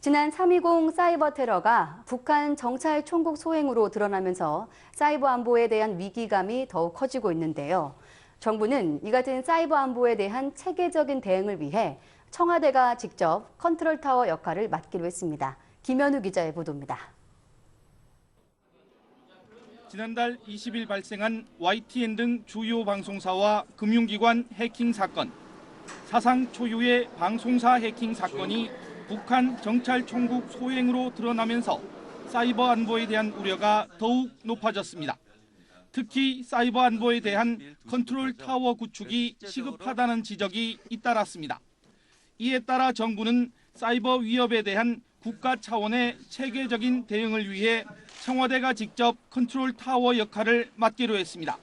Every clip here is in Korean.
지난 3.20 사이버 테러가 북한 정찰 총국 소행으로 드러나면서 사이버 안보에 대한 위기감이 더욱 커지고 있는데요. 정부는 이 같은 사이버 안보에 대한 체계적인 대응을 위해 청와대가 직접 컨트롤 타워 역할을 맡기로 했습니다. 김현우 기자의 보도입니다. 지난달 20일 발생한 YTN 등 주요 방송사와 금융기관 해킹 사건, 사상 초유의 방송사 해킹 사건이 북한 정찰 총국 소행으로 드러나면서 사이버 안보에 대한 우려가 더욱 높아졌습니다. 특히 사이버 안보에 대한 컨트롤 타워 구축이 시급하다는 지적이 잇따랐습니다. 이에 따라 정부는 사이버 위협에 대한 국가 차원의 체계적인 대응을 위해 청와대가 직접 컨트롤 타워 역할을 맡기로 했습니다.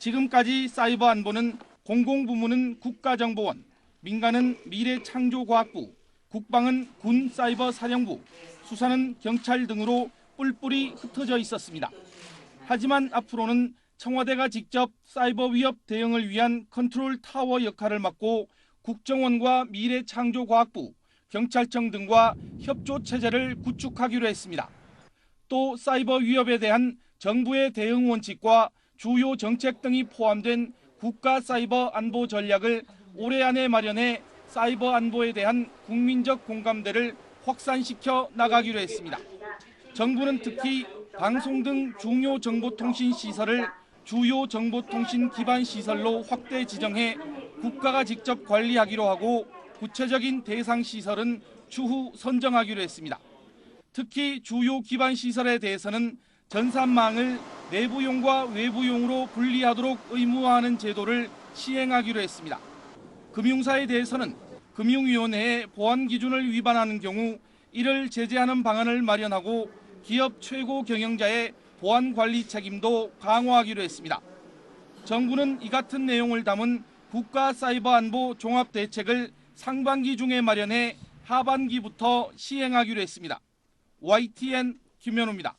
지금까지 사이버 안보는 공공부문은 국가정보원, 민간은 미래창조과학부, 국방은 군사이버사령부, 수사는 경찰 등으로 뿔뿔이 흩어져 있었습니다. 하지만 앞으로는 청와대가 직접 사이버 위협 대응을 위한 컨트롤 타워 역할을 맡고 국정원과 미래창조과학부, 경찰청 등과 협조 체제를 구축하기로 했습니다. 또 사이버 위협에 대한 정부의 대응 원칙과 주요 정책 등이 포함된 국가 사이버 안보 전략을 올해 안에 마련해 사이버 안보에 대한 국민적 공감대를 확산시켜 나가기로 했습니다. 정부는 특히 방송 등 중요 정보통신 시설을 주요 정보통신 기반 시설로 확대 지정해 국가가 직접 관리하기로 하고 구체적인 대상 시설은 추후 선정하기로 했습니다. 특히 주요 기반 시설에 대해서는 전산망을 내부용과 외부용으로 분리하도록 의무화하는 제도를 시행하기로 했습니다. 금융사에 대해서는 금융위원회의 보안 기준을 위반하는 경우 이를 제재하는 방안을 마련하고 기업 최고 경영자의 보안 관리 책임도 강화하기로 했습니다. 정부는 이 같은 내용을 담은 국가 사이버 안보 종합 대책을 상반기 중에 마련해 하반기부터 시행하기로 했습니다. YTN 김현우입니다.